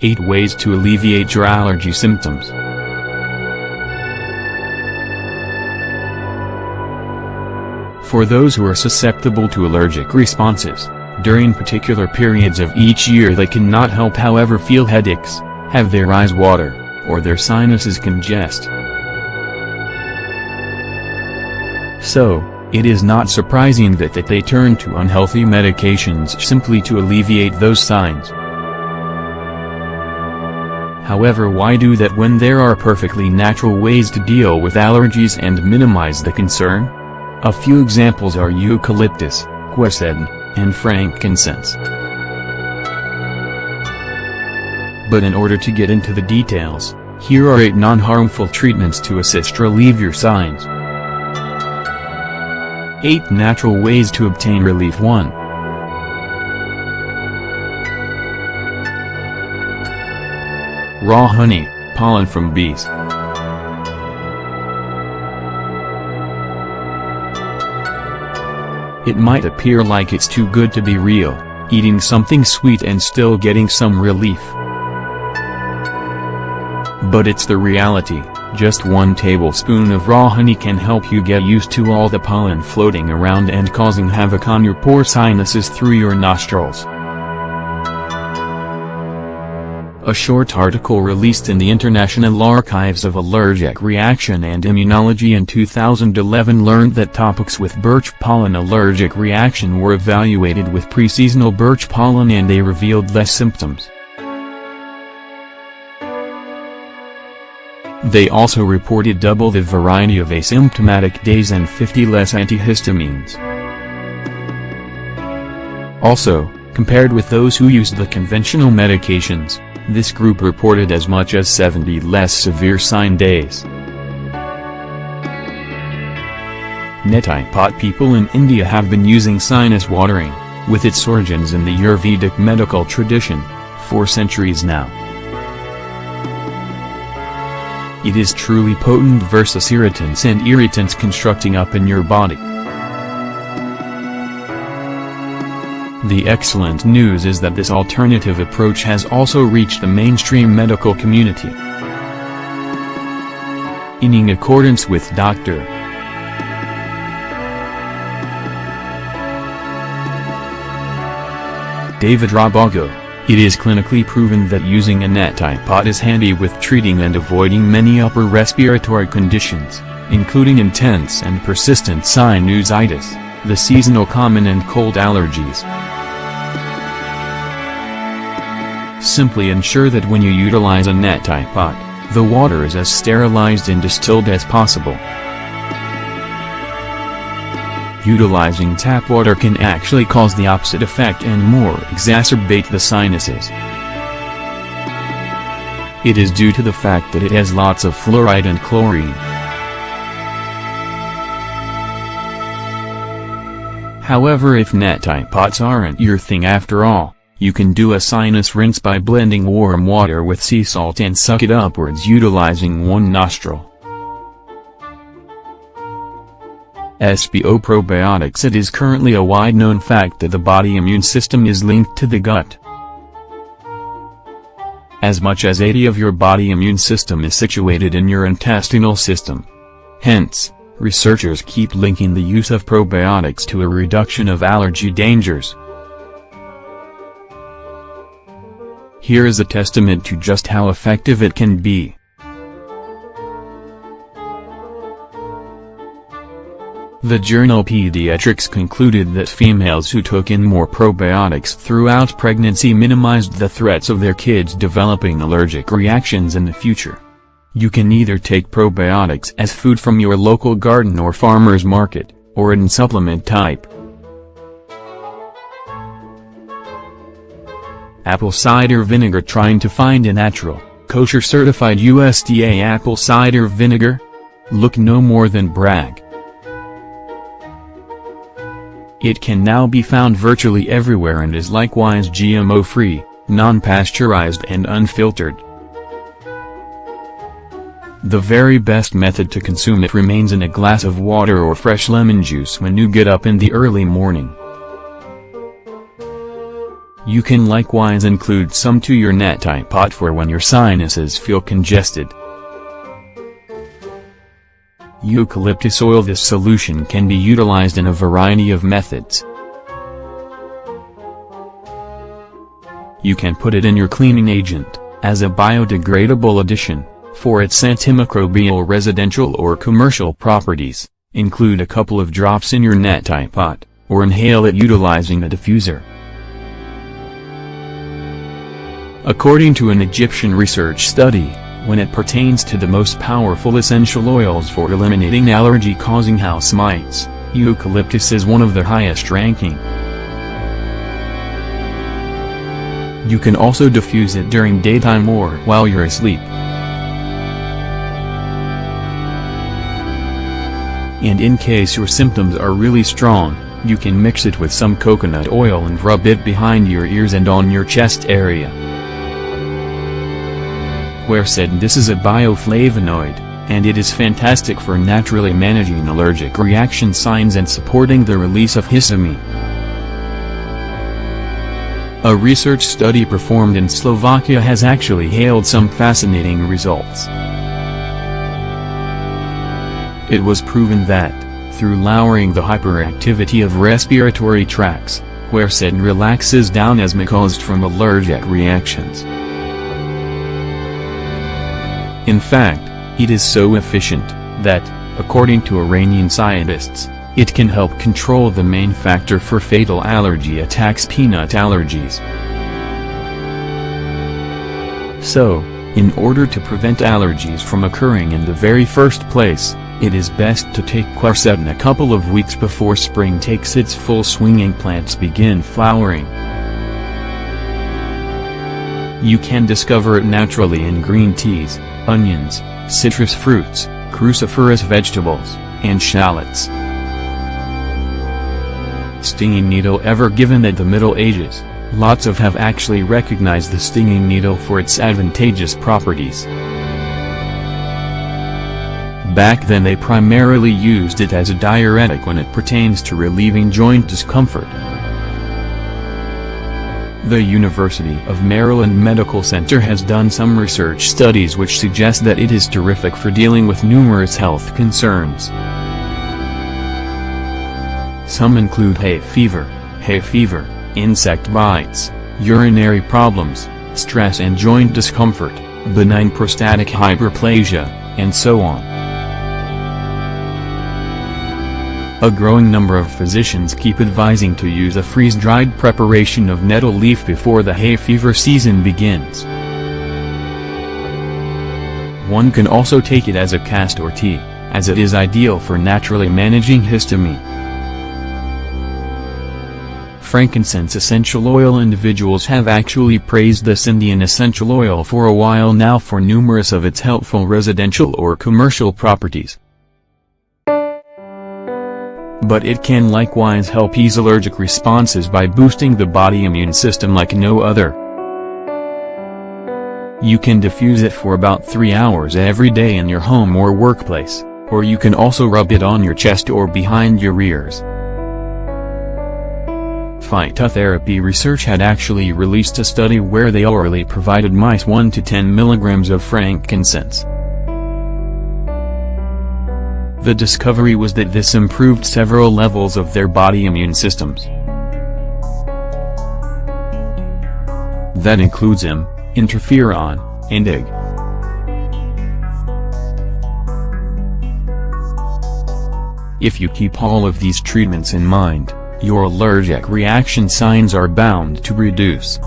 8 ways to alleviate your allergy symptoms. For those who are susceptible to allergic responses, during particular periods of each year they cannot help however feel headaches, have their eyes water, or their sinuses congest. So, it is not surprising that they turn to unhealthy medications simply to alleviate those signs. However, why do that when there are perfectly natural ways to deal with allergies and minimize the concern? A few examples are eucalyptus, quercetin, and frankincense. But in order to get into the details, here are 8 non-harmful treatments to assist relieve your signs. 8 natural ways to obtain relief. 1. Raw honey, pollen from bees. It might appear like it's too good to be real, eating something sweet and still getting some relief. But it's the reality. Just 1 tablespoon of raw honey can help you get used to all the pollen floating around and causing havoc on your poor sinuses through your nostrils. A short article released in the International Archives of Allergic Reaction and Immunology in 2011 learned that topics with birch pollen allergic reaction were evaluated with pre-seasonal birch pollen and they revealed less symptoms. They also reported double the variety of asymptomatic days and 50 less antihistamines. Also, compared with those who used the conventional medications, this group reported as much as 70 less severe sign days. Neti pot people in India have been using sinus watering, with its origins in the Ayurvedic medical tradition, for centuries now. It is truly potent versus irritants and irritants constructing up in your body. The excellent news is that this alternative approach has also reached the mainstream medical community. In accordance with Dr. David Rabago, it is clinically proven that using a neti pot is handy with treating and avoiding many upper respiratory conditions, including intense and persistent sinusitis, the seasonal common and cold allergies. Simply ensure that when you utilize a neti pot, the water is as sterilized and distilled as possible. Utilizing tap water can actually cause the opposite effect and more exacerbate the sinuses. It is due to the fact that it has lots of fluoride and chlorine. However, if neti pots aren't your thing after all, you can do a sinus rinse by blending warm water with sea salt and suck it upwards utilizing one nostril. SBO probiotics. It is currently a wide-known fact that the body immune system is linked to the gut. As much as 80% of your body immune system is situated in your intestinal system. Hence, researchers keep linking the use of probiotics to a reduction of allergy dangers. Here is a testament to just how effective it can be. The journal Pediatrics concluded that females who took in more probiotics throughout pregnancy minimized the threats of their kids developing allergic reactions in the future. You can either take probiotics as food from your local garden or farmer's market, or in supplement type. Apple cider vinegar. Trying to find a natural, kosher certified USDA apple cider vinegar? Look no more than brag. It can now be found virtually everywhere and is likewise GMO-free, non-pasteurized and unfiltered. The very best method to consume it remains in a glass of water or fresh lemon juice when you get up in the early morning. You can likewise include some to your neti pot for when your sinuses feel congested. Eucalyptus oil. This solution can be utilized in a variety of methods. You can put it in your cleaning agent, as a biodegradable addition, for its antimicrobial residential or commercial properties. Include a couple of drops in your neti pot, or inhale it utilizing a diffuser. According to an Egyptian research study, when it pertains to the most powerful essential oils for eliminating allergy-causing house mites, eucalyptus is one of the highest ranking. You can also diffuse it during daytime or while you're asleep. And in case your symptoms are really strong, you can mix it with some coconut oil and rub it behind your ears and on your chest area. Quercetin. This is a bioflavonoid, and it is fantastic for naturally managing allergic reaction signs and supporting the release of histamine. A research study performed in Slovakia has actually hailed some fascinating results. It was proven that, through lowering the hyperactivity of respiratory tracts, quercetin relaxes down asthma caused from allergic reactions. In fact, it is so efficient, that, according to Iranian scientists, it can help control the main factor for fatal allergy attacks: peanut allergies. So, in order to prevent allergies from occurring in the very first place, it is best to take quercetin a couple of weeks before spring takes its full swing and plants begin flowering. You can discover it naturally in green teas, onions, citrus fruits, cruciferous vegetables, and shallots. Stinging needle. Ever given at the Middle Ages, lots of have actually recognized the stinging needle for its advantageous properties. Back then they primarily used it as a diuretic when it pertains to relieving joint discomfort. The University of Maryland Medical Center has done some research studies which suggest that it is terrific for dealing with numerous health concerns. Some include hay fever, insect bites, urinary problems, stress and joint discomfort, benign prostatic hyperplasia, and so on. A growing number of physicians keep advising to use a freeze-dried preparation of nettle leaf before the hay fever season begins. One can also take it as a castor tea, as it is ideal for naturally managing histamine. Frankincense essential oil. Individuals have actually praised this Indian essential oil for a while now for numerous of its helpful residential or commercial properties. But it can likewise help ease allergic responses by boosting the body immune system like no other. You can diffuse it for about 3 hours every day in your home or workplace, or you can also rub it on your chest or behind your ears. Phytotherapy research had actually released a study where they orally provided mice 1 to 10 milligrams of frankincense. The discovery was that this improved several levels of their body immune systems. That includes interferon, and Ig. If you keep all of these treatments in mind, your allergic reaction signs are bound to reduce.